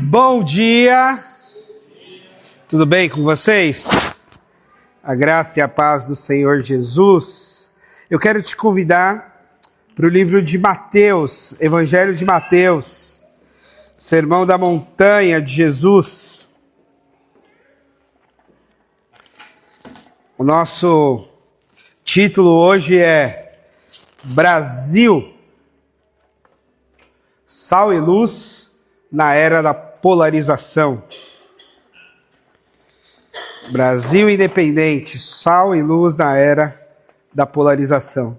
Bom dia! Tudo bem com vocês? A graça e a paz do Senhor Jesus. Eu quero te convidar para o livro de Mateus, Evangelho de Mateus, Sermão da Montanha de Jesus. O nosso título hoje é Brasil, Sal e Luz na Era da Polarização. Brasil independente, sal e luz na era da polarização.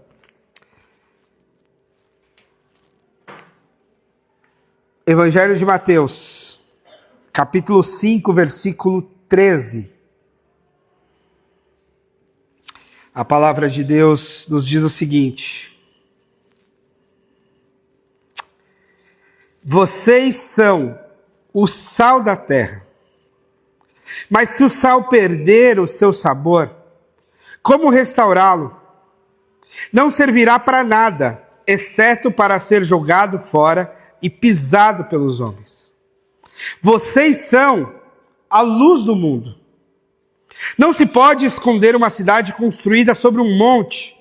Evangelho de Mateus, capítulo 5, versículo 13. A palavra de Deus nos diz o seguinte: vocês são o sal da terra. Mas se o sal perder o seu sabor, como restaurá-lo? Não servirá para nada, exceto para ser jogado fora e pisado pelos homens. Vocês são a luz do mundo. Não se pode esconder uma cidade construída sobre um monte.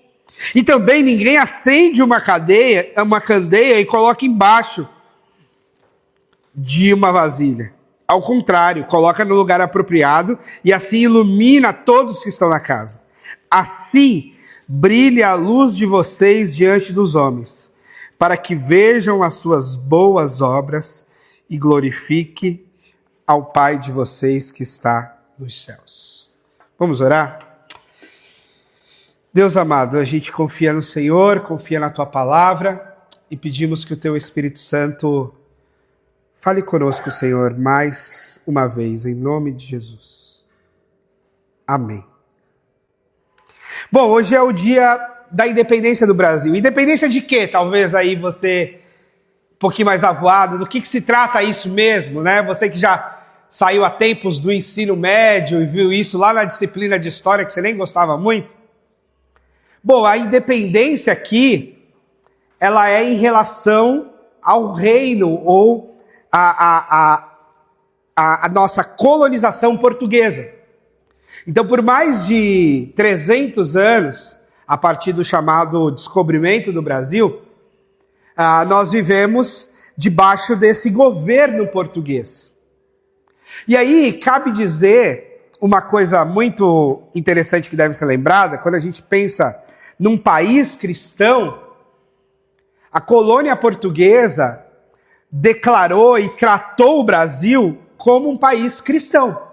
E também ninguém acende uma candeia e coloca embaixo de uma vasilha. Ao contrário, coloca no lugar apropriado e assim ilumina todos que estão na casa. Assim brilha a luz de vocês diante dos homens, para que vejam as suas boas obras e glorifique ao Pai de vocês que está nos céus. Vamos orar? Deus amado, a gente confia no Senhor, confia na Tua palavra e pedimos que o Teu Espírito Santo fale conosco, Senhor, mais uma vez, em nome de Jesus. Amém. Bom, hoje é o dia da independência do Brasil. Independência de quê? Talvez aí você, um pouquinho mais avoado, do que se trata isso mesmo, né? Você que já saiu há tempos do ensino médio e viu isso lá na disciplina de história, que você nem gostava muito. Bom, a independência aqui, ela é em relação ao reino ou a nossa colonização portuguesa. Então, por mais de 300 anos, a partir do chamado descobrimento do Brasil, nós vivemos debaixo desse governo português. E aí, cabe dizer uma coisa muito interessante que deve ser lembrada, quando a gente pensa num país cristão, a colônia portuguesa declarou e tratou o Brasil como um país cristão.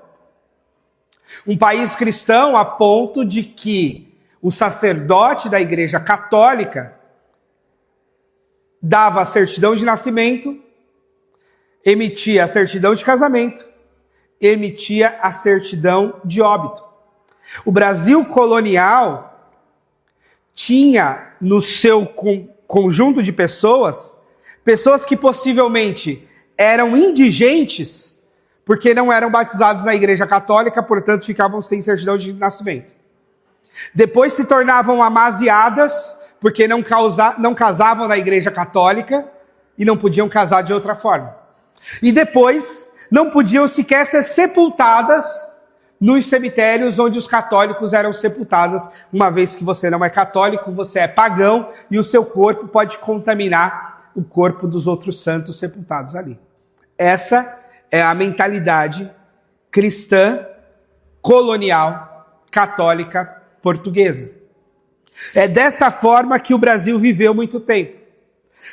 Um país cristão a ponto de que o sacerdote da Igreja Católica dava a certidão de nascimento, emitia a certidão de casamento, emitia a certidão de óbito. O Brasil colonial tinha no seu conjunto de pessoas que possivelmente eram indigentes, porque não eram batizados na Igreja Católica, portanto ficavam sem certidão de nascimento. Depois se tornavam amaziadas, porque não casavam na Igreja Católica e não podiam casar de outra forma. E depois não podiam sequer ser sepultadas nos cemitérios onde os católicos eram sepultados. Uma vez que você não é católico, você é pagão e o seu corpo pode contaminar o corpo dos outros santos sepultados ali. Essa é a mentalidade cristã, colonial, católica, portuguesa. É dessa forma que o Brasil viveu muito tempo.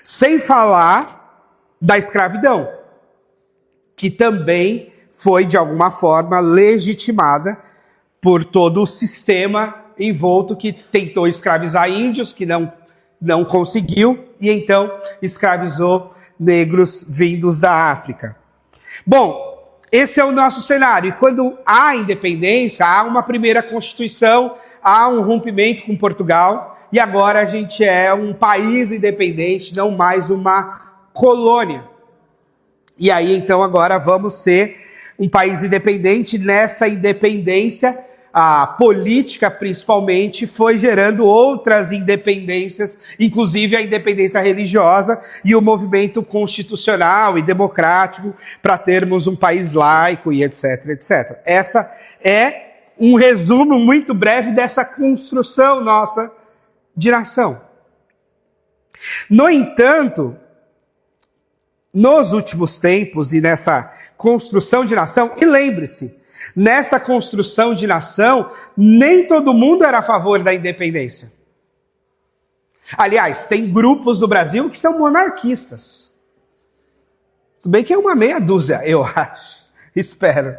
Sem falar da escravidão, que também foi, de alguma forma, legitimada por todo o sistema envolto que tentou escravizar índios, que não conseguiu, e então escravizou negros vindos da África. Bom, esse é o nosso cenário. E quando há independência, há uma primeira constituição, há um rompimento com Portugal, e agora a gente é um país independente, não mais uma colônia. E aí, então, agora vamos ser um país independente. Nessa independência, a política, principalmente, foi gerando outras independências, inclusive a independência religiosa e o movimento constitucional e democrático para termos um país laico e etc, etc. Essa é um resumo muito breve dessa construção nossa de nação. No entanto, nos últimos tempos e nessa construção de nação, e lembre-se, nessa construção de nação, nem todo mundo era a favor da independência. Aliás, tem grupos no Brasil que são monarquistas. Tudo bem que é uma meia dúzia, eu acho, espero.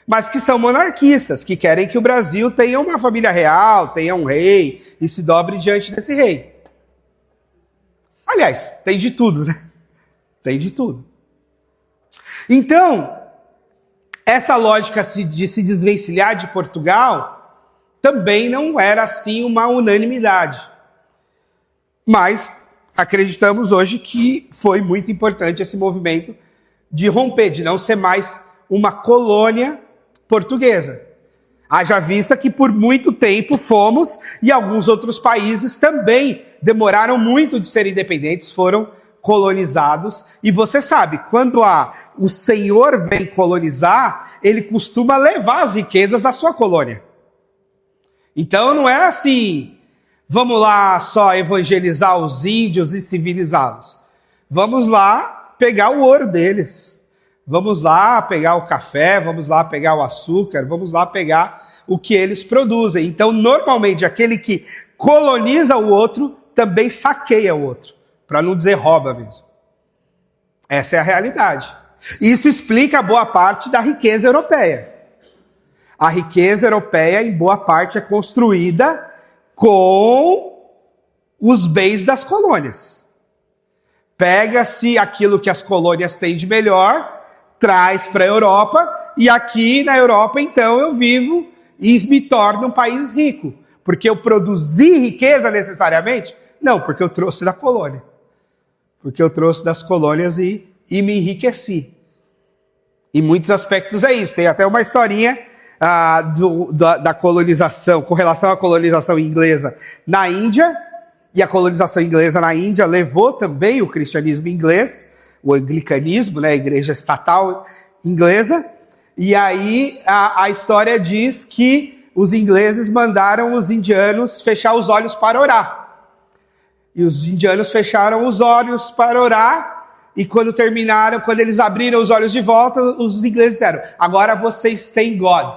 Mas que são monarquistas, que querem que o Brasil tenha uma família real, tenha um rei e se dobre diante desse rei. Aliás, tem de tudo, né? Tem de tudo. Então, essa lógica de se desvencilhar de Portugal também não era assim uma unanimidade. Mas acreditamos hoje que foi muito importante esse movimento de romper, de não ser mais uma colônia portuguesa. Haja vista que por muito tempo fomos, e alguns outros países também demoraram muito de ser independentes, foram colonizados. E você sabe, quando o senhor vem colonizar, ele costuma levar as riquezas da sua colônia. Então não é assim, vamos lá só evangelizar os índios e civilizá-los. Vamos lá pegar o ouro deles. Vamos lá pegar o café, vamos lá pegar o açúcar, vamos lá pegar o que eles produzem. Então, normalmente, aquele que coloniza o outro também saqueia o outro, para não dizer rouba mesmo. Essa é a realidade. Isso explica boa parte da riqueza europeia. A riqueza europeia, em boa parte, é construída com os bens das colônias. Pega-se aquilo que as colônias têm de melhor, traz para a Europa, e aqui na Europa, então, eu vivo e me torno um país rico. Porque eu produzi riqueza necessariamente? Não, porque eu trouxe da colônia. Porque eu trouxe das colônias e me enriqueci. Em muitos aspectos é isso. Tem até uma historinha da colonização, com relação à colonização inglesa na Índia, e a colonização inglesa na Índia levou também o cristianismo inglês, o anglicanismo, né, a igreja estatal inglesa, e aí a história diz que os ingleses mandaram os indianos fechar os olhos para orar. E os indianos fecharam os olhos para orar, e quando eles abriram os olhos de volta, os ingleses disseram, agora vocês têm God,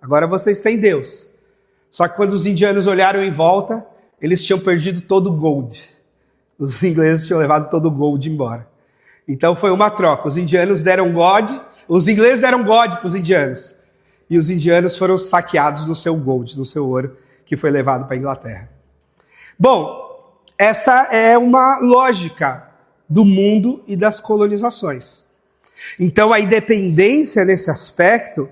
agora vocês têm Deus. Só que quando os indianos olharam em volta, eles tinham perdido todo o gold. Os ingleses tinham levado todo o gold embora. Então foi uma troca. Os indianos deram God, os ingleses deram God para os indianos. E os indianos foram saqueados no seu gold, no seu ouro, que foi levado para a Inglaterra. Bom, essa é uma lógica do mundo e das colonizações. Então a independência nesse aspecto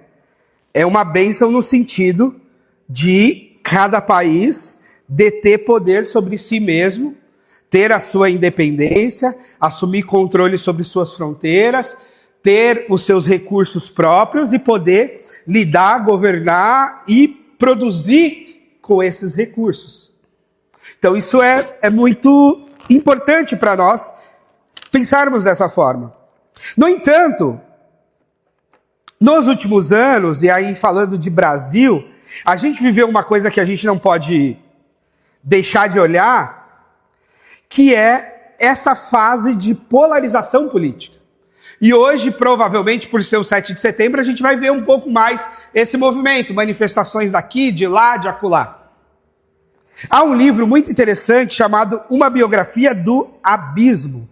é uma bênção no sentido de cada país deter poder sobre si mesmo, ter a sua independência, assumir controle sobre suas fronteiras, ter os seus recursos próprios e poder lidar, governar e produzir com esses recursos. Então isso é muito importante para nós pensarmos dessa forma. No entanto, nos últimos anos, e aí falando de Brasil, a gente viveu uma coisa que a gente não pode deixar de olhar, que é essa fase de polarização política. E hoje, provavelmente, por ser o 7 de setembro, a gente vai ver um pouco mais esse movimento, manifestações daqui, de lá, de acolá. Há um livro muito interessante chamado Uma Biografia do Abismo,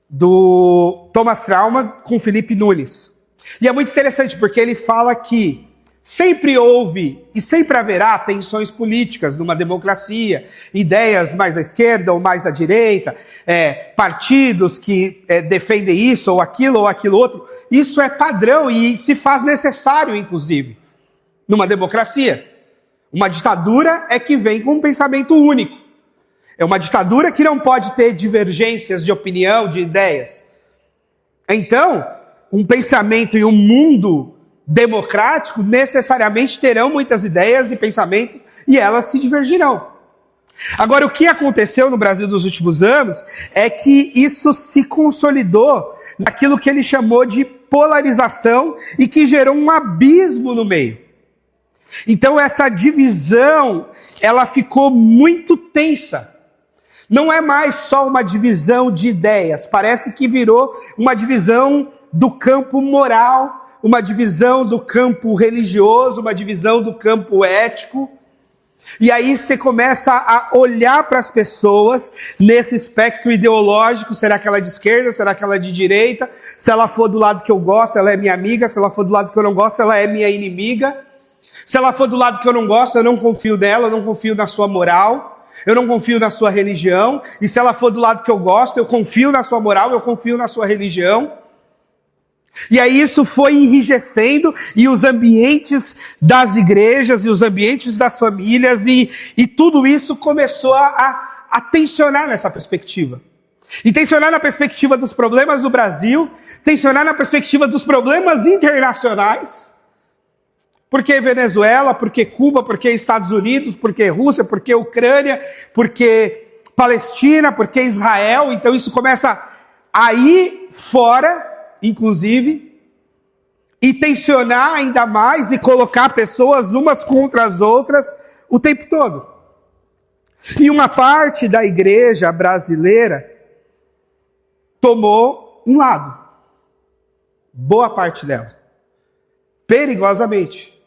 do Thomas Traumann com Felipe Nunes. E é muito interessante porque ele fala que sempre houve e sempre haverá tensões políticas numa democracia, ideias mais à esquerda ou mais à direita, partidos que defendem isso ou aquilo outro. Isso é padrão e se faz necessário, inclusive, numa democracia. Uma ditadura é que vem com um pensamento único. É uma ditadura que não pode ter divergências de opinião, de ideias. Então, um pensamento e um mundo democrático, necessariamente terão muitas ideias e pensamentos e elas se divergirão. Agora, o que aconteceu no Brasil nos últimos anos é que isso se consolidou naquilo que ele chamou de polarização e que gerou um abismo no meio. Então, essa divisão, ela ficou muito tensa. Não é mais só uma divisão de ideias, parece que virou uma divisão do campo moral, uma divisão do campo religioso, uma divisão do campo ético. E aí você começa a olhar para as pessoas nesse espectro ideológico, será que ela é de esquerda, será que ela é de direita? Se ela for do lado que eu gosto, ela é minha amiga, se ela for do lado que eu não gosto, ela é minha inimiga. Se ela for do lado que eu não gosto, eu não confio nela, eu não confio na sua moral, eu não confio na sua religião. E se ela for do lado que eu gosto, eu confio na sua moral, eu confio na sua religião. E aí isso foi enrijecendo, e os ambientes das igrejas, e os ambientes das famílias, e tudo isso começou a tensionar nessa perspectiva. E tensionar na perspectiva dos problemas do Brasil, tensionar na perspectiva dos problemas internacionais. Por que Venezuela, por que Cuba, por que Estados Unidos, por que Rússia, por que Ucrânia, por que Palestina, por que Israel? Então isso começa a ir fora, inclusive, e tensionar ainda mais e colocar pessoas umas contra as outras o tempo todo. E uma parte da igreja brasileira tomou um lado. Boa parte dela. Perigosamente.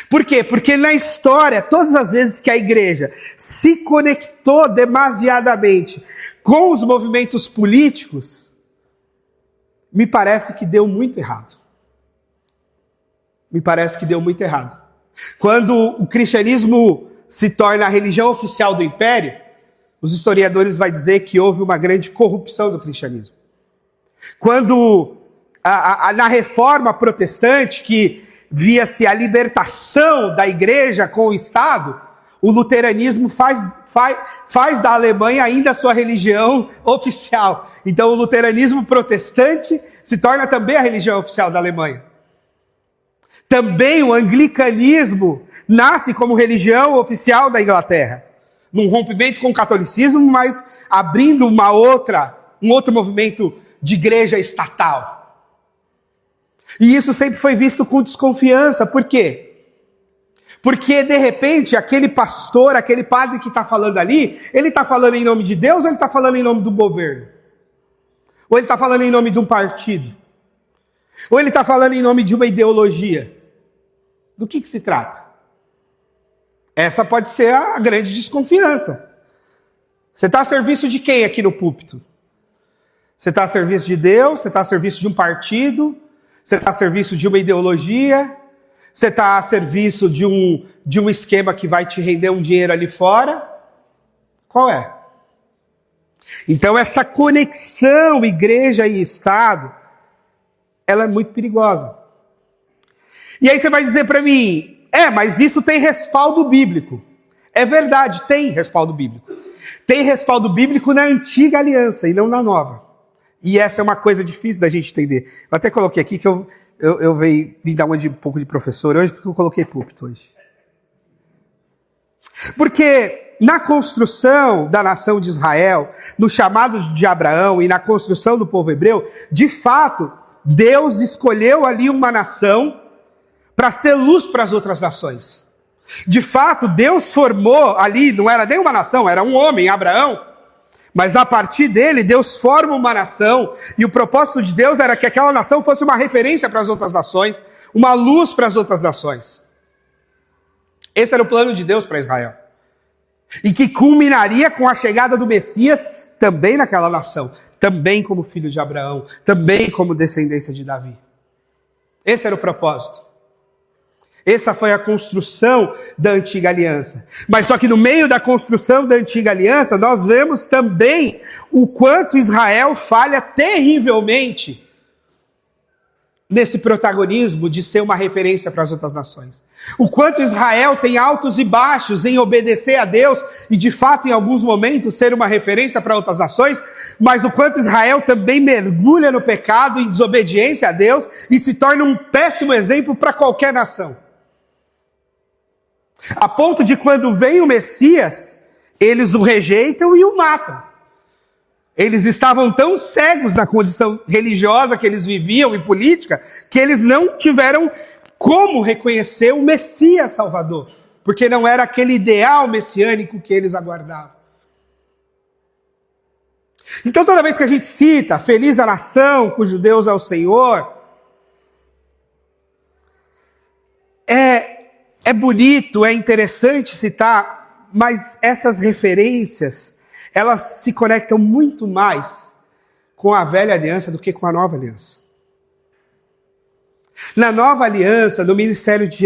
Por quê? Porque na história, todas as vezes que a igreja se conectou demasiadamente com os movimentos políticos, me parece que deu muito errado. Me parece que deu muito errado. Quando o cristianismo se torna a religião oficial do império, os historiadores vão dizer que houve uma grande corrupção do cristianismo. Quando na reforma protestante, que via-se a libertação da igreja com o Estado, o luteranismo faz da Alemanha ainda a sua religião oficial. Então o luteranismo protestante se torna também a religião oficial da Alemanha. Também o anglicanismo nasce como religião oficial da Inglaterra. Num rompimento com o catolicismo, mas abrindo um outro movimento de igreja estatal. E isso sempre foi visto com desconfiança. Por quê? Porque, de repente, aquele pastor, aquele padre que está falando ali, ele está falando em nome de Deus ou ele está falando em nome do governo? Ou ele está falando em nome de um partido? Ou ele está falando em nome de uma ideologia? Do que se trata? Essa pode ser a grande desconfiança. Você está a serviço de quem aqui no púlpito? Você está a serviço de Deus? Você está a serviço de um partido? Você está a serviço de uma ideologia? Você está a serviço de um esquema que vai te render um dinheiro ali fora? Qual é? Então essa conexão igreja e Estado, ela é muito perigosa. E aí você vai dizer para mim, mas isso tem respaldo bíblico. É verdade, tem respaldo bíblico. Tem respaldo bíblico na antiga aliança e não na nova. E essa é uma coisa difícil da gente entender. Eu até coloquei aqui que eu vim dar um pouco de professor hoje, porque eu coloquei púlpito hoje. Porque na construção da nação de Israel, no chamado de Abraão e na construção do povo hebreu, de fato, Deus escolheu ali uma nação para ser luz para as outras nações. De fato, Deus formou ali, não era nem uma nação, era um homem, Abraão, mas a partir dele, Deus forma uma nação, e o propósito de Deus era que aquela nação fosse uma referência para as outras nações, uma luz para as outras nações. Esse era o plano de Deus para Israel. E que culminaria com a chegada do Messias também naquela nação, também como filho de Abraão, também como descendência de Davi. Esse era o propósito. Essa foi a construção da antiga aliança. Mas só que no meio da construção da antiga aliança, nós vemos também o quanto Israel falha terrivelmente nesse protagonismo de ser uma referência para as outras nações. O quanto Israel tem altos e baixos em obedecer a Deus e, de fato, em alguns momentos, ser uma referência para outras nações, mas o quanto Israel também mergulha no pecado e desobediência a Deus e se torna um péssimo exemplo para qualquer nação. A ponto de quando vem o Messias, eles o rejeitam e o matam. Eles estavam tão cegos na condição religiosa que eles viviam e política, que eles não tiveram como reconhecer o Messias Salvador, porque não era aquele ideal messiânico que eles aguardavam. Então toda vez que a gente cita feliz a nação cujo Deus é o Senhor, é bonito, é interessante citar, mas essas referências, elas se conectam muito mais com a velha aliança do que com a nova aliança. Na nova aliança, no ministério de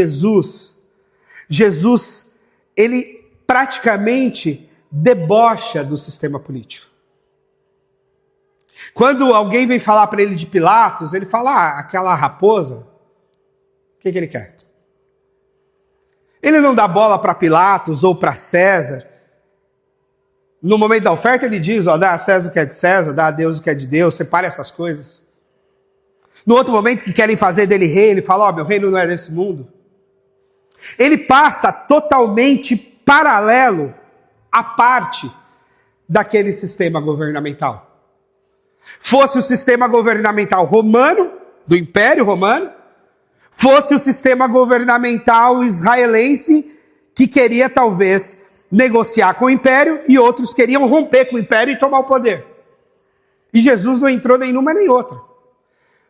Jesus, ele praticamente debocha do sistema político. Quando alguém vem falar para ele de Pilatos, ele fala, aquela raposa, o que ele quer? Ele não dá bola para Pilatos ou para César. No momento da oferta ele diz, dá a César o que é de César, dá a Deus o que é de Deus, separa essas coisas. No outro momento que querem fazer dele rei, ele fala, meu reino não é desse mundo. Ele passa totalmente paralelo à parte daquele sistema governamental. Fosse o sistema governamental romano, do Império Romano, fosse o sistema governamental israelense, que queria talvez negociar com o Império, e outros queriam romper com o Império e tomar o poder. E Jesus não entrou nenhuma nem outra.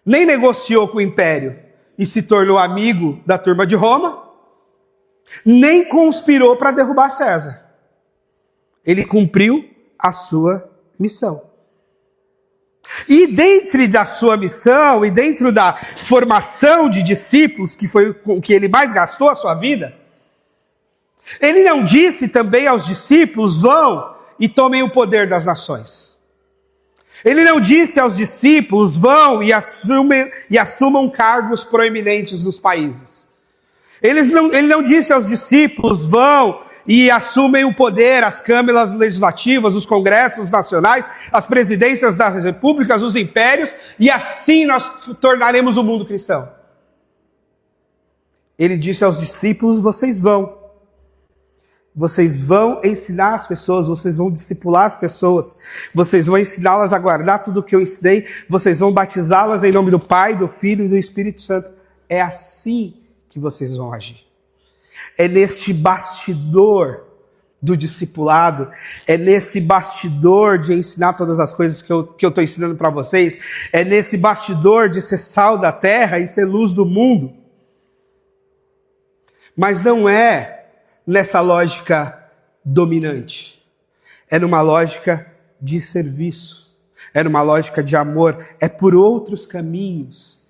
Nem negociou com o Império e se tornou amigo da turma de Roma, nem conspirou para derrubar César. Ele cumpriu a sua missão. E dentro da sua missão, e dentro da formação de discípulos, que foi com que ele mais gastou a sua vida, ele não disse também aos discípulos, vão e tomem o poder das nações. Ele não disse aos discípulos, vão e assumam cargos proeminentes nos países. Ele não disse aos discípulos, vão e assumem o poder, as câmaras legislativas, os congressos nacionais, as presidências das repúblicas, os impérios, e assim nós tornaremos o mundo cristão. Ele disse aos discípulos, vocês vão ensinar as pessoas, vocês vão discipular as pessoas, vocês vão ensiná-las a guardar tudo o que eu ensinei, vocês vão batizá-las em nome do Pai, do Filho e do Espírito Santo. É assim que vocês vão agir. É neste bastidor do discipulado, é nesse bastidor de ensinar todas as coisas que eu estou ensinando para vocês, é nesse bastidor de ser sal da terra e ser luz do mundo. Mas não é nessa lógica dominante. É numa lógica de serviço. É numa lógica de amor. É por outros caminhos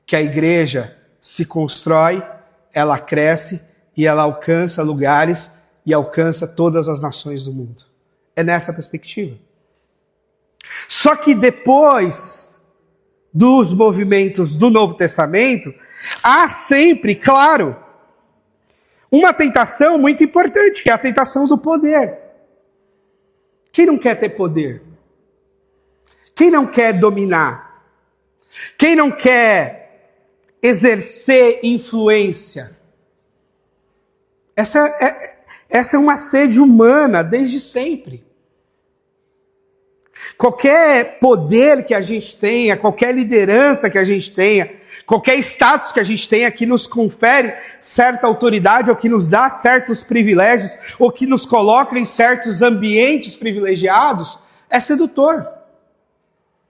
que a igreja se constrói, ela cresce e ela alcança lugares e alcança todas as nações do mundo. É nessa perspectiva. Só que depois dos movimentos do Novo Testamento, há sempre, claro, uma tentação muito importante, que é a tentação do poder. Quem não quer ter poder? Quem não quer dominar? Quem não quer exercer influência? Essa é uma sede humana desde sempre. Qualquer poder que a gente tenha, qualquer liderança que a gente tenha, qualquer status que a gente tenha que nos confere certa autoridade, ou que nos dá certos privilégios, ou que nos coloca em certos ambientes privilegiados, é sedutor.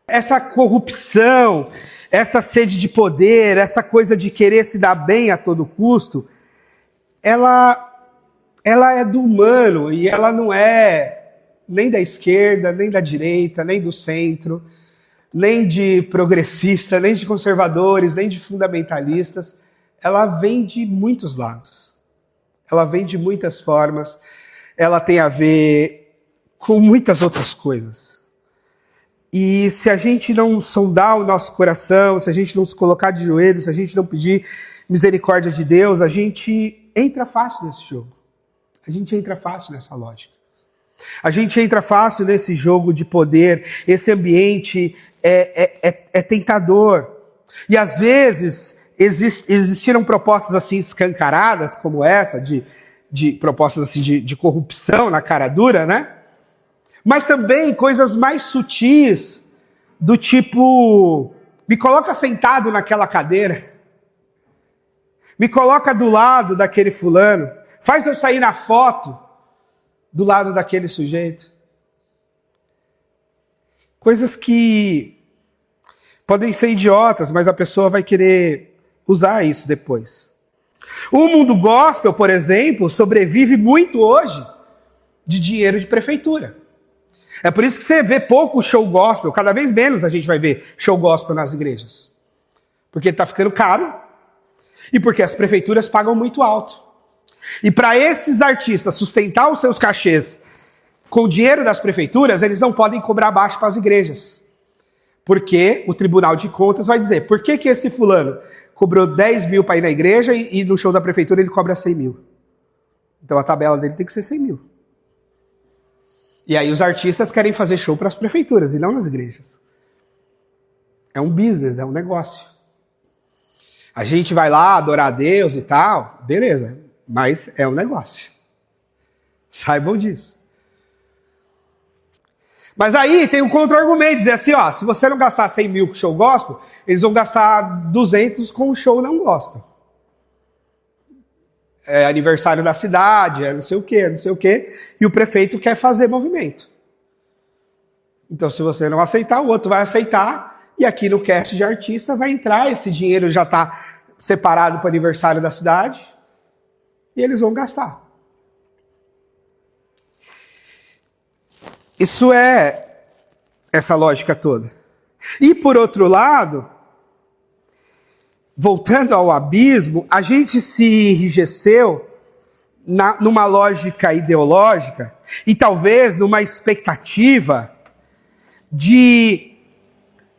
Essa corrupção, essa sede de poder, essa coisa de querer se dar bem a todo custo, ela é do humano, e ela não é nem da esquerda, nem da direita, nem do centro, nem de progressista, nem de conservadores, nem de fundamentalistas. Ela vem de muitos lados. Ela vem de muitas formas. Ela tem a ver com muitas outras coisas. E se a gente não sondar o nosso coração, se a gente não se colocar de joelhos, se a gente não pedir misericórdia de Deus, a gente entra fácil nesse jogo. A gente entra fácil nessa lógica. A gente entra fácil nesse jogo de poder. Esse ambiente é tentador. E às vezes existiram propostas assim escancaradas, como essa, de propostas assim de corrupção na cara dura, né? Mas também coisas mais sutis, do tipo, me coloca sentado naquela cadeira, me coloca do lado daquele fulano, faz eu sair na foto do lado daquele sujeito. Coisas que podem ser idiotas, mas a pessoa vai querer usar isso depois. O mundo gospel, por exemplo, sobrevive muito hoje de dinheiro de prefeitura. É por isso que você vê pouco show gospel, cada vez menos a gente vai ver show gospel nas igrejas. Porque está ficando caro e porque as prefeituras pagam muito alto. E para esses artistas sustentar os seus cachês com o dinheiro das prefeituras, eles não podem cobrar baixo para as igrejas. Porque o Tribunal de Contas vai dizer, por que esse fulano cobrou 10 mil para ir na igreja e no show da prefeitura ele cobra 100 mil? Então a tabela dele tem que ser 100 mil. E aí os artistas querem fazer show para as prefeituras e não nas igrejas. É um business, é um negócio. A gente vai lá adorar a Deus e tal, beleza, mas é um negócio. Saibam disso. Mas aí tem um contra-argumento, dizer assim, ó, se você não gastar 100 mil com show gospel, eles vão gastar 200 com o show não gospel. É aniversário da cidade, é não sei o quê, e o prefeito quer fazer movimento. Então, se você não aceitar, o outro vai aceitar, e aqui no cast de artista vai entrar, esse dinheiro já está separado para o aniversário da cidade, e eles vão gastar. Isso é essa lógica toda. E por outro lado, voltando ao abismo, a gente se enrijeceu numa lógica ideológica e talvez numa expectativa de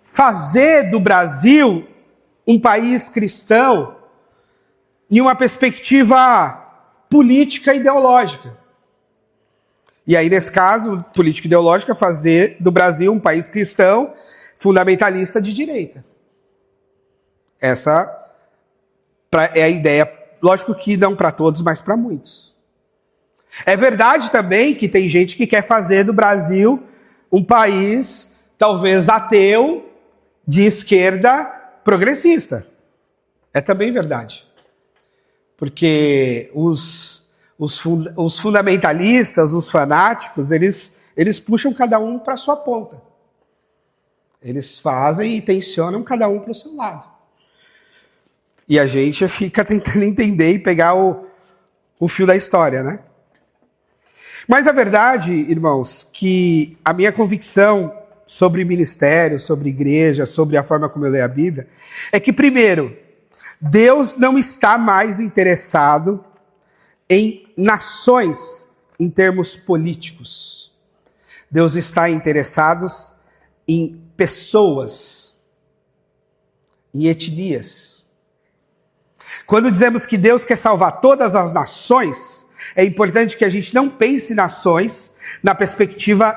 fazer do Brasil um país cristão em uma perspectiva política ideológica. E aí, nesse caso, política ideológica, fazer do Brasil um país cristão fundamentalista de direita. Essa é a ideia, lógico que não para todos, mas para muitos. É verdade também que tem gente que quer fazer do Brasil um país, talvez ateu, de esquerda, progressista. É também verdade. Porque os fundamentalistas, os fanáticos, eles puxam cada um para a sua ponta. Eles fazem e tensionam cada um para o seu lado. E a gente fica tentando entender e pegar o fio da história, né? Mas a verdade, irmãos, que a minha convicção sobre ministério, sobre igreja, sobre a forma como eu leio a Bíblia, é que, primeiro, Deus não está mais interessado em nações em termos políticos. Deus está interessado em pessoas, em etnias. Quando dizemos que Deus quer salvar todas as nações, é importante que a gente não pense nações na perspectiva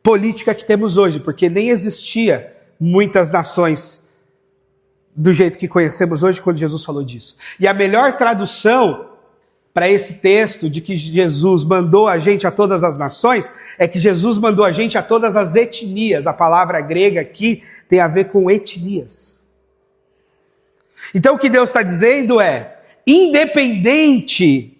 política que temos hoje, porque nem existia muitas nações do jeito que conhecemos hoje quando Jesus falou disso. E a melhor tradução para esse texto de que Jesus mandou a gente a todas as nações é que Jesus mandou a gente a todas as etnias. A palavra grega aqui tem a ver com etnias. Então o que Deus está dizendo é, independente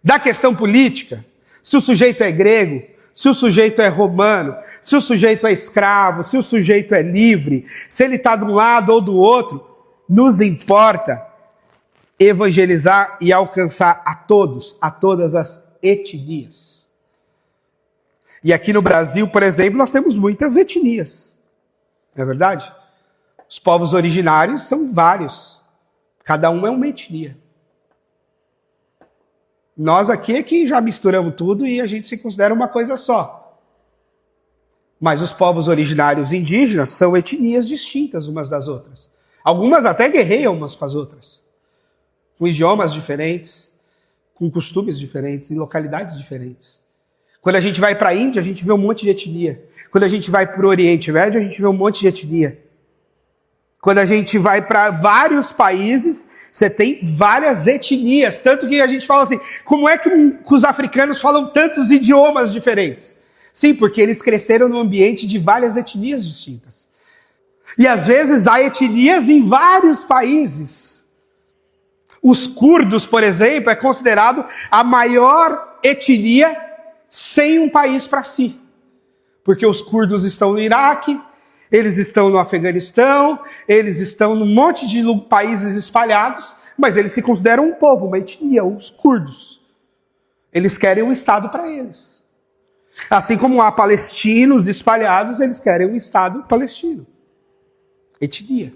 da questão política, se o sujeito é grego, se o sujeito é romano, se o sujeito é escravo, se o sujeito é livre, se ele está de um lado ou do outro, nos importa evangelizar e alcançar a todos, a todas as etnias. E aqui no Brasil, por exemplo, nós temos muitas etnias. Não é verdade? Os povos originários são vários. Cada um é uma etnia. Nós aqui é que já misturamos tudo e a gente se considera uma coisa só. Mas os povos originários indígenas são etnias distintas umas das outras. Algumas até guerreiam umas com as outras, com idiomas diferentes, com costumes diferentes, em localidades diferentes. Quando a gente vai para a Índia, a gente vê um monte de etnia. Quando a gente vai para o Oriente Médio, a gente vê um monte de etnia. Quando a gente vai para vários países, você tem várias etnias. Tanto que a gente fala assim, como é que os africanos falam tantos idiomas diferentes? Sim, porque eles cresceram num ambiente de várias etnias distintas. E às vezes há etnias em vários países. Os curdos, por exemplo, é considerado a maior etnia sem um país para si. Porque os curdos estão no Iraque, eles estão no Afeganistão, eles estão num monte de países espalhados, mas eles se consideram um povo, uma etnia, os curdos. Eles querem um Estado para eles. Assim como há palestinos espalhados, eles querem um Estado palestino. Etnia.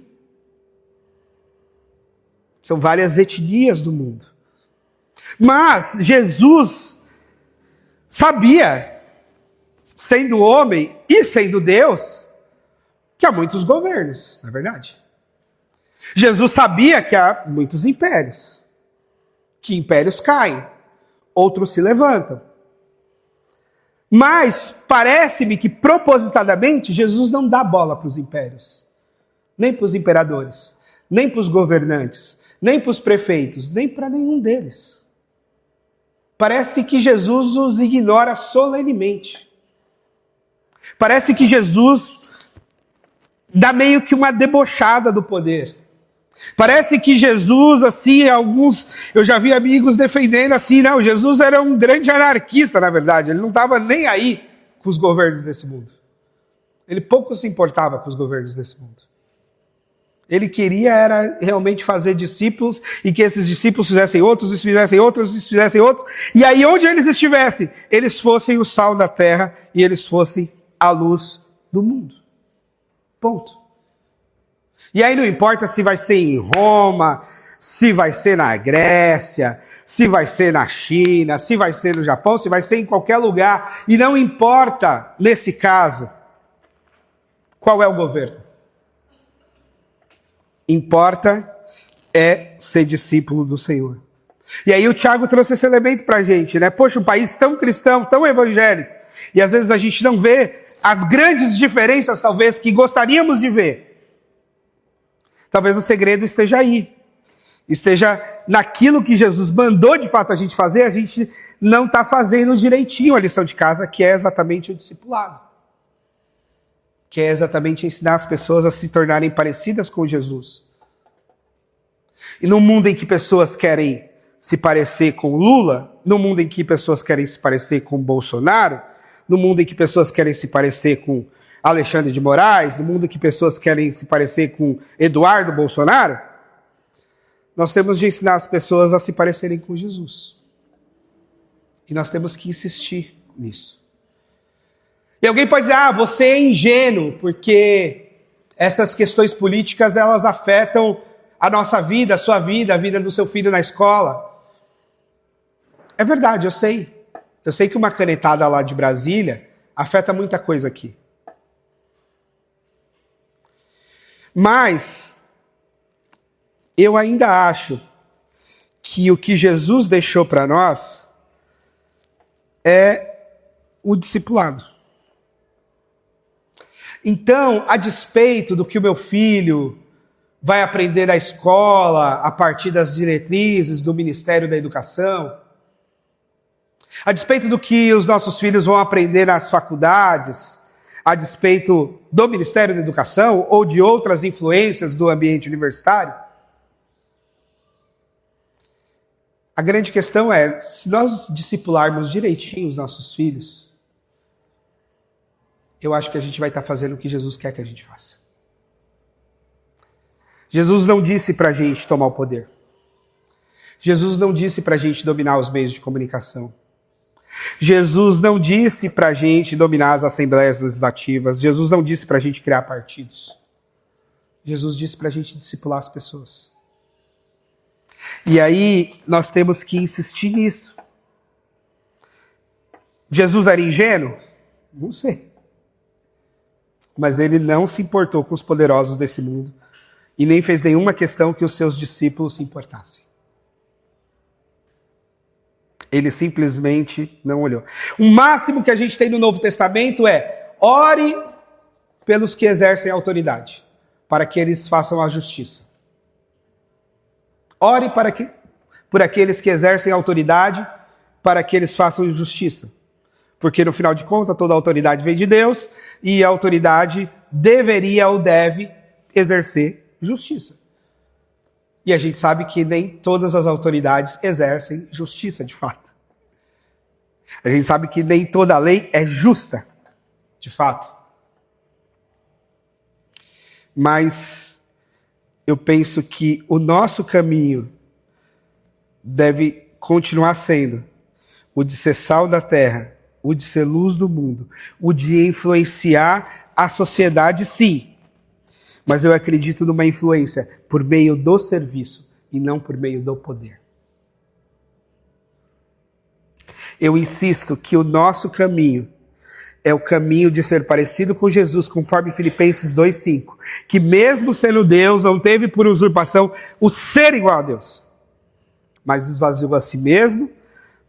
São várias etnias do mundo. Mas Jesus sabia, sendo homem e sendo Deus, que há muitos governos, não é verdade? Jesus sabia que há muitos impérios, que impérios caem, outros se levantam. Mas parece-me que propositadamente Jesus não dá bola para os impérios, nem para os imperadores, nem para os governantes, nem para os prefeitos, nem para nenhum deles. Parece que Jesus os ignora solenemente. Parece que Jesus dá meio que uma debochada do poder. Parece que Jesus, assim, eu já vi amigos defendendo assim, não, Jesus era um grande anarquista, na verdade. Ele não estava nem aí com os governos desse mundo. Ele pouco se importava com os governos desse mundo. Ele queria era realmente fazer discípulos e que esses discípulos fizessem outros, e fizessem outros, e fizessem outros. E aí onde eles estivessem, eles fossem o sal da terra e eles fossem a luz do mundo. Ponto. E aí não importa se vai ser em Roma, se vai ser na Grécia, se vai ser na China, se vai ser no Japão, se vai ser em qualquer lugar. E não importa, nesse caso, qual é o governo. Importa é ser discípulo do Senhor. E aí o Tiago trouxe esse elemento pra gente, né? Poxa, um país tão cristão, tão evangélico, e às vezes a gente não vê as grandes diferenças, talvez, que gostaríamos de ver. Talvez o segredo esteja aí. Esteja naquilo que Jesus mandou de fato a gente fazer, a gente não está fazendo direitinho a lição de casa, que é exatamente o discipulado. Que é exatamente ensinar as pessoas a se tornarem parecidas com Jesus. E num mundo em que pessoas querem se parecer com Lula, no mundo em que pessoas querem se parecer com Bolsonaro, no mundo em que pessoas querem se parecer com Alexandre de Moraes, no mundo em que pessoas querem se parecer com Eduardo Bolsonaro, nós temos de ensinar as pessoas a se parecerem com Jesus. E nós temos que insistir nisso. E alguém pode dizer, você é ingênuo, porque essas questões políticas, elas afetam a nossa vida, a sua vida, a vida do seu filho na escola. É verdade, eu sei. Eu sei que uma canetada lá de Brasília afeta muita coisa aqui. Mas eu ainda acho que o que Jesus deixou para nós é o discipulado. Então, a despeito do que o meu filho vai aprender na escola, a partir das diretrizes do Ministério da Educação, a despeito do que os nossos filhos vão aprender nas faculdades, a despeito do Ministério da Educação ou de outras influências do ambiente universitário, a grande questão é, se nós discipularmos direitinho os nossos filhos, eu acho que a gente vai estar fazendo o que Jesus quer que a gente faça. Jesus não disse para a gente tomar o poder. Jesus não disse para a gente dominar os meios de comunicação. Jesus não disse para a gente dominar as assembleias legislativas. Jesus não disse para a gente criar partidos. Jesus disse para a gente discipular as pessoas. E aí nós temos que insistir nisso. Jesus era ingênuo? Não sei. Mas ele não se importou com os poderosos desse mundo e nem fez nenhuma questão que os seus discípulos se importassem. Ele simplesmente não olhou. O máximo que a gente tem no Novo Testamento é: ore pelos que exercem autoridade, para que eles façam a justiça. Ore por aqueles que exercem autoridade, para que eles façam justiça. Porque no final de contas, toda a autoridade vem de Deus, e a autoridade deveria ou deve exercer justiça. E a gente sabe que nem todas as autoridades exercem justiça, de fato. A gente sabe que nem toda lei é justa, de fato. Mas eu penso que o nosso caminho deve continuar sendo o de ser sal da terra, o de ser luz do mundo, o de influenciar a sociedade, sim. Mas eu acredito numa influência por meio do serviço e não por meio do poder. Eu insisto que o nosso caminho é o caminho de ser parecido com Jesus, conforme Filipenses 2,5. Que mesmo sendo Deus, não teve por usurpação o ser igual a Deus. Mas esvaziou a si mesmo,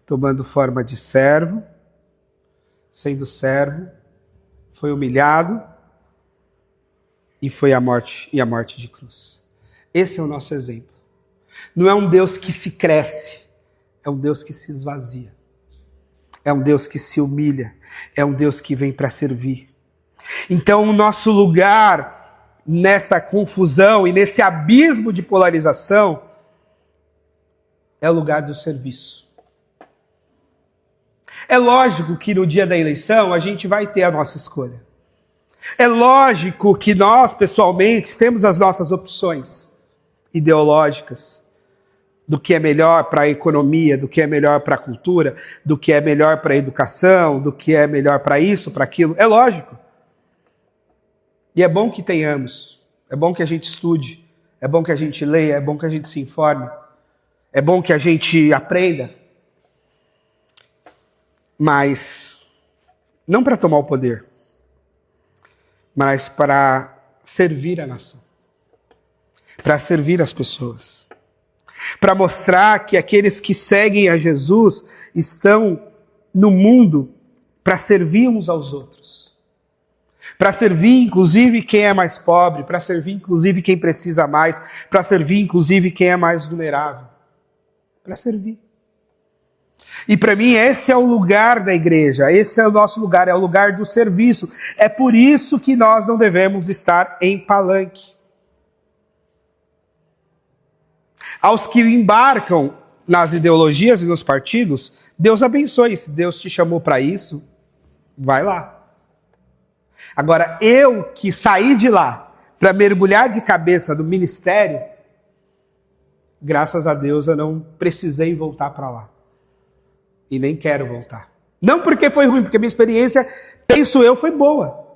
tomando forma de servo, sendo servo, foi humilhado, e foi a morte de cruz. Esse é o nosso exemplo. Não é um Deus que se cresce, é um Deus que se esvazia. É um Deus que se humilha, é um Deus que vem para servir. Então o nosso lugar nessa confusão e nesse abismo de polarização é o lugar do serviço. É lógico que no dia da eleição a gente vai ter a nossa escolha. É lógico que nós, pessoalmente, temos as nossas opções ideológicas do que é melhor para a economia, do que é melhor para a cultura, do que é melhor para a educação, do que é melhor para isso, para aquilo. É lógico. E é bom que tenhamos. É bom que a gente estude. É bom que a gente leia. É bom que a gente se informe. É bom que a gente aprenda. Mas não para tomar o poder, mas para servir a nação, para servir as pessoas, para mostrar que aqueles que seguem a Jesus estão no mundo para servir uns aos outros, para servir inclusive quem é mais pobre, para servir inclusive quem precisa mais, para servir inclusive quem é mais vulnerável, para servir. E para mim esse é o lugar da igreja, esse é o nosso lugar, é o lugar do serviço. É por isso que nós não devemos estar em palanque. Aos que embarcam nas ideologias e nos partidos, Deus abençoe. Se Deus te chamou para isso, vai lá. Agora, eu que saí de lá para mergulhar de cabeça no ministério, graças a Deus eu não precisei voltar para lá. E nem quero voltar. Não porque foi ruim, porque minha experiência, penso eu, foi boa.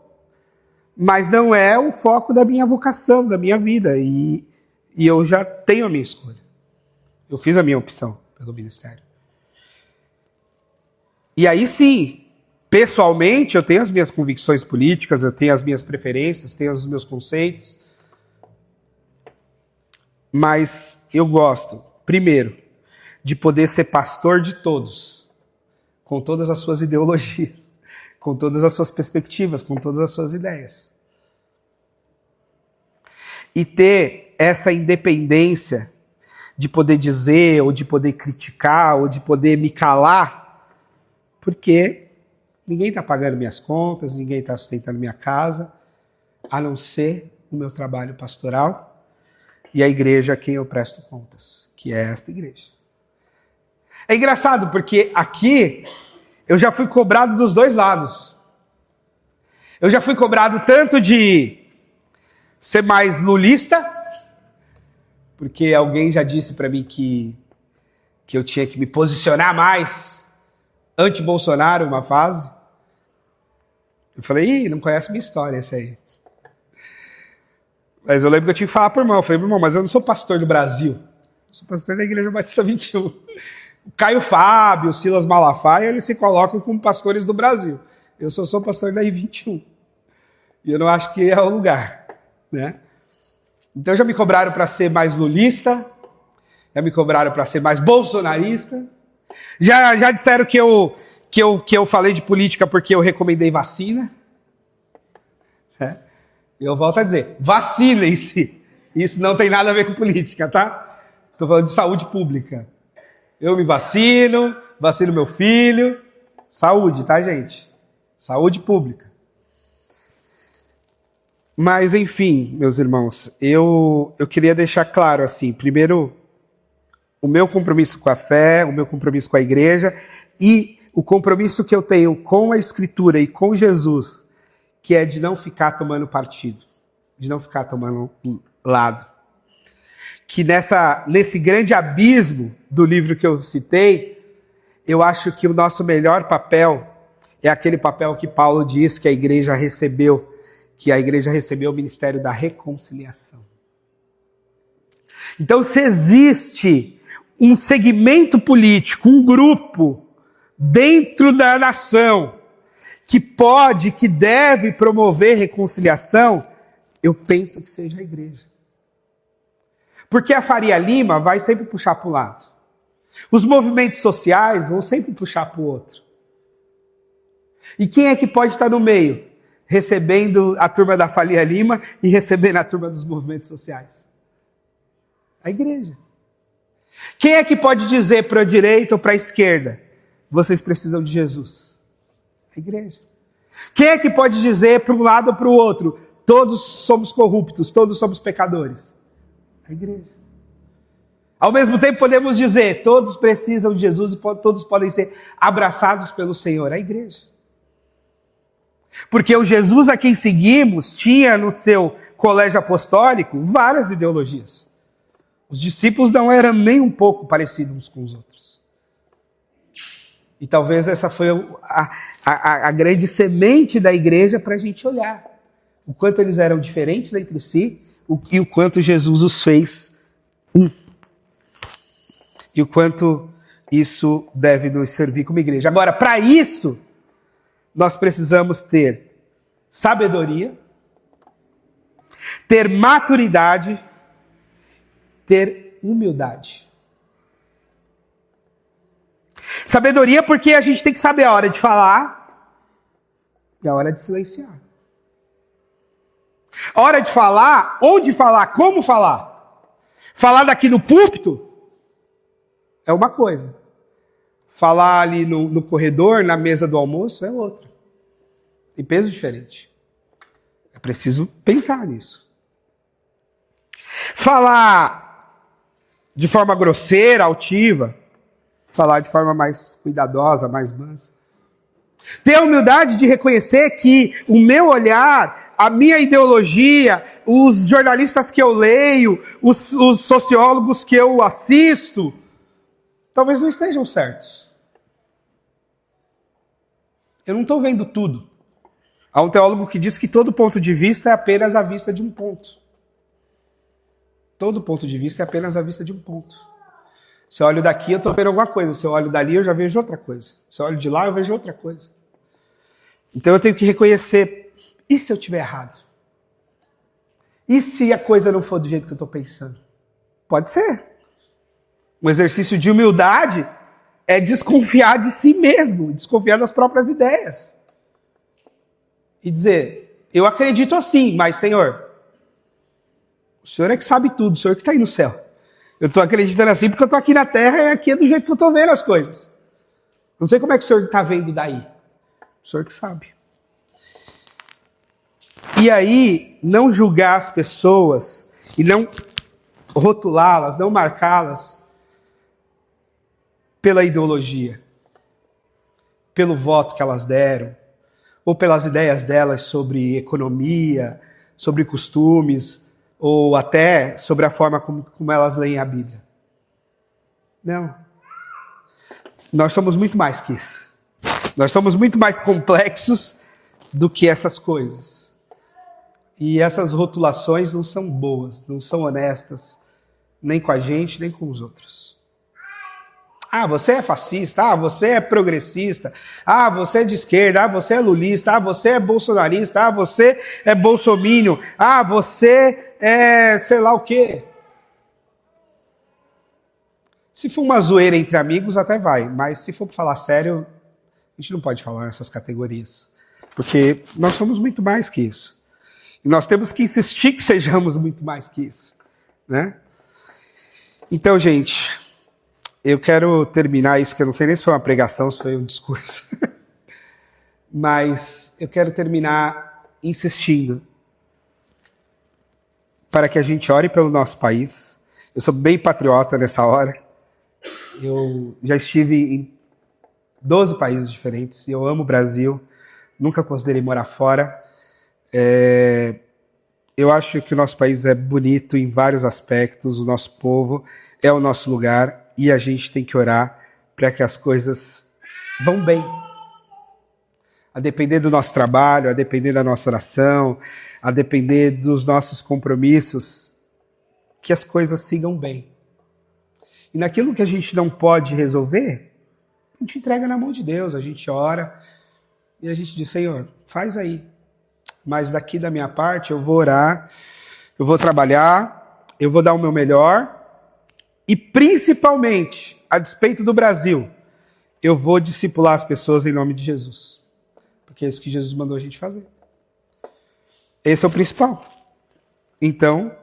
Mas não é o foco da minha vocação, da minha vida. E eu já tenho a minha escolha. Eu fiz a minha opção pelo ministério. E aí sim, pessoalmente, eu tenho as minhas convicções políticas, eu tenho as minhas preferências, tenho os meus conceitos. Mas eu gosto, primeiro, de poder ser pastor de todos, com todas as suas ideologias, com todas as suas perspectivas, com todas as suas ideias. E ter essa independência de poder dizer, ou de poder criticar, ou de poder me calar, porque ninguém está pagando minhas contas, ninguém está sustentando minha casa, a não ser o meu trabalho pastoral e a igreja a quem eu presto contas, que é esta igreja. É engraçado, porque aqui eu já fui cobrado dos dois lados. Eu já fui cobrado tanto de ser mais lulista, porque alguém já disse para mim que eu tinha que me posicionar mais anti-Bolsonaro uma fase. Eu falei, não conhece minha história esse aí. Mas eu lembro que eu tinha que falar pro irmão. Eu falei, irmão, mas eu não sou pastor do Brasil. Eu sou pastor da Igreja Batista 21. O Caio Fábio, o Silas Malafaia, eles se colocam como pastores do Brasil. Eu só sou pastor da I21. E eu não acho que é o lugar, né? Então já me cobraram para ser mais lulista, já me cobraram para ser mais bolsonarista, já disseram que eu falei de política porque eu recomendei vacina. É. Eu volto a dizer, vacinem-se. Isso não tem nada a ver com política, tá? Estou falando de saúde pública. Eu me vacino meu filho. Saúde, tá, gente? Saúde pública. Mas, enfim, meus irmãos, eu queria deixar claro, assim, primeiro, o meu compromisso com a fé, o meu compromisso com a igreja e o compromisso que eu tenho com a Escritura e com Jesus, que é de não ficar tomando partido, de não ficar tomando lado. Que nesse grande abismo do livro que eu citei, eu acho que o nosso melhor papel é aquele papel que Paulo diz que a igreja recebeu o ministério da reconciliação. Então, se existe um segmento político, um grupo dentro da nação que pode, que deve promover reconciliação, eu penso que seja a igreja. Porque a Faria Lima vai sempre puxar para o lado. Os movimentos sociais vão sempre puxar para o outro. E quem é que pode estar no meio? Recebendo a turma da Faria Lima e recebendo a turma dos movimentos sociais? A igreja. Quem é que pode dizer para a direita ou para a esquerda? Vocês precisam de Jesus. A igreja. Quem é que pode dizer para um lado ou para o outro? Todos somos corruptos, todos somos pecadores. A igreja. Ao mesmo tempo podemos dizer, todos precisam de Jesus e todos podem ser abraçados pelo Senhor. A igreja. Porque o Jesus a quem seguimos tinha no seu colégio apostólico várias ideologias. Os discípulos não eram nem um pouco parecidos uns com os outros. E talvez essa foi a grande semente da igreja para a gente olhar. O quanto eles eram diferentes entre si e o quanto Jesus os fez um. E o quanto isso deve nos servir como igreja. Agora, para isso, nós precisamos ter sabedoria, ter maturidade, ter humildade. Sabedoria porque a gente tem que saber a hora de falar e a hora de silenciar. A hora de falar, onde falar, como falar. Falar daqui no púlpito é uma coisa. Falar ali no corredor, na mesa do almoço, é outra. Tem peso diferente. É preciso pensar nisso. Falar de forma grosseira, altiva. Falar de forma mais cuidadosa, mais mansa. Ter a humildade de reconhecer que o meu olhar, a minha ideologia, os jornalistas que eu leio, os sociólogos que eu assisto, talvez não estejam certos. Eu não estou vendo tudo. Há um teólogo que diz que todo ponto de vista é apenas a vista de um ponto. Todo ponto de vista é apenas a vista de um ponto. Se eu olho daqui, eu estou vendo alguma coisa. Se eu olho dali, eu já vejo outra coisa. Se eu olho de lá, eu vejo outra coisa. Então eu tenho que reconhecer, e se eu estiver errado? E se a coisa não for do jeito que eu estou pensando? Pode ser. Um exercício de humildade é desconfiar de si mesmo, desconfiar das próprias ideias. E dizer, eu acredito assim, mas Senhor, o Senhor é que sabe tudo, o Senhor que está aí no céu. Eu estou acreditando assim porque eu estou aqui na terra e aqui é do jeito que eu estou vendo as coisas. Não sei como é que o Senhor está vendo daí. O Senhor que sabe. E aí, não julgar as pessoas e não rotulá-las, não marcá-las pela ideologia, pelo voto que elas deram, ou pelas ideias delas sobre economia, sobre costumes, ou até sobre a forma como elas leem a Bíblia. Não. Nós somos muito mais que isso. Nós somos muito mais complexos do que essas coisas. E essas rotulações não são boas, não são honestas, nem com a gente, nem com os outros. Ah, você é fascista, ah, você é progressista, ah, você é de esquerda, ah, você é lulista, ah, você é bolsonarista, ah, você é bolsominion, ah, você é sei lá o quê. Se for uma zoeira entre amigos, até vai, mas se for para falar sério, a gente não pode falar nessas categorias, porque nós somos muito mais que isso. E nós temos que insistir que sejamos muito mais que isso, né? Então, gente, eu quero terminar isso, que eu não sei nem se foi uma pregação, se foi um discurso. Mas eu quero terminar insistindo para que a gente ore pelo nosso país. Eu sou bem patriota nessa hora. Eu já estive em 12 países diferentes e eu amo o Brasil. Nunca considerei morar fora. Eu acho que o nosso país é bonito em vários aspectos. O nosso povo é o nosso lugar. E a gente tem que orar para que as coisas vão bem. A depender do nosso trabalho, a depender da nossa oração, a depender dos nossos compromissos, que as coisas sigam bem. E naquilo que a gente não pode resolver, a gente entrega na mão de Deus, a gente ora e a gente diz, Senhor, faz aí. Mas daqui da minha parte eu vou orar, eu vou trabalhar, eu vou dar o meu melhor. E principalmente, a despeito do Brasil, eu vou discipular as pessoas em nome de Jesus. Porque é isso que Jesus mandou a gente fazer. Esse é o principal. Então,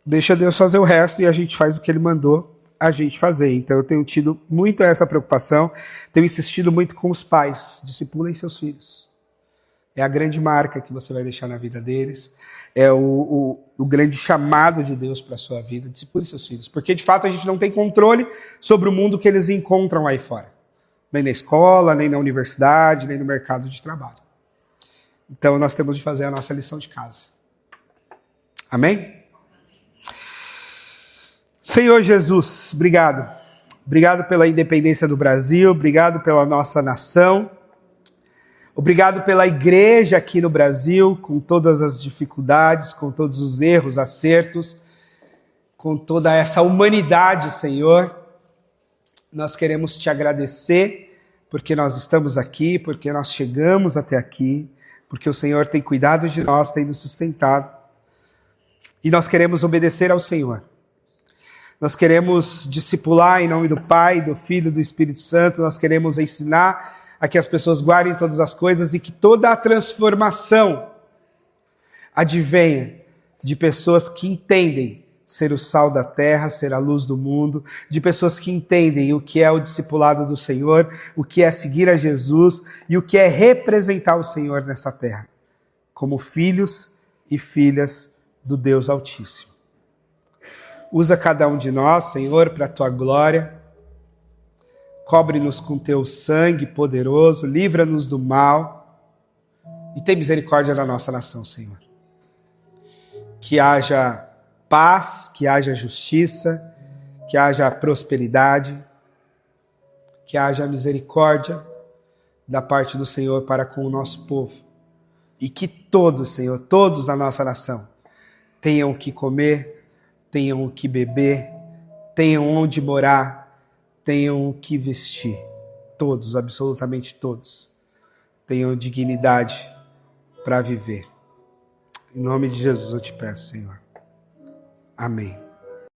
deixa Deus fazer o resto e a gente faz o que Ele mandou a gente fazer. Então eu tenho tido muito essa preocupação, tenho insistido muito com os pais, discipulem seus filhos. É a grande marca que você vai deixar na vida deles. É o grande chamado de Deus para a sua vida. Discipule seus filhos. Porque, de fato, a gente não tem controle sobre o mundo que eles encontram aí fora. Nem na escola, nem na universidade, nem no mercado de trabalho. Então, nós temos de fazer a nossa lição de casa. Amém? Senhor Jesus, obrigado. Obrigado pela independência do Brasil. Obrigado pela nossa nação. Obrigado pela igreja aqui no Brasil, com todas as dificuldades, com todos os erros, acertos, com toda essa humanidade, Senhor. Nós queremos te agradecer porque nós estamos aqui, porque nós chegamos até aqui, porque o Senhor tem cuidado de nós, tem nos sustentado. E nós queremos obedecer ao Senhor. Nós queremos discipular em nome do Pai, do Filho e do Espírito Santo. Nós queremos ensinar a que as pessoas guardem todas as coisas e que toda a transformação advenha de pessoas que entendem ser o sal da terra, ser a luz do mundo, de pessoas que entendem o que é o discipulado do Senhor, o que é seguir a Jesus e o que é representar o Senhor nessa terra, como filhos e filhas do Deus Altíssimo. Usa cada um de nós, Senhor, para a tua glória. Cobre-nos com teu sangue poderoso, livra-nos do mal e tem misericórdia da nossa nação, Senhor. Que haja paz, que haja justiça, que haja prosperidade, que haja misericórdia da parte do Senhor para com o nosso povo. E que todos, Senhor, todos da nossa nação tenham o que comer, tenham o que beber, tenham onde morar, tenham o que vestir. Todos, absolutamente todos, tenham dignidade para viver. Em nome de Jesus eu te peço, Senhor. Amém.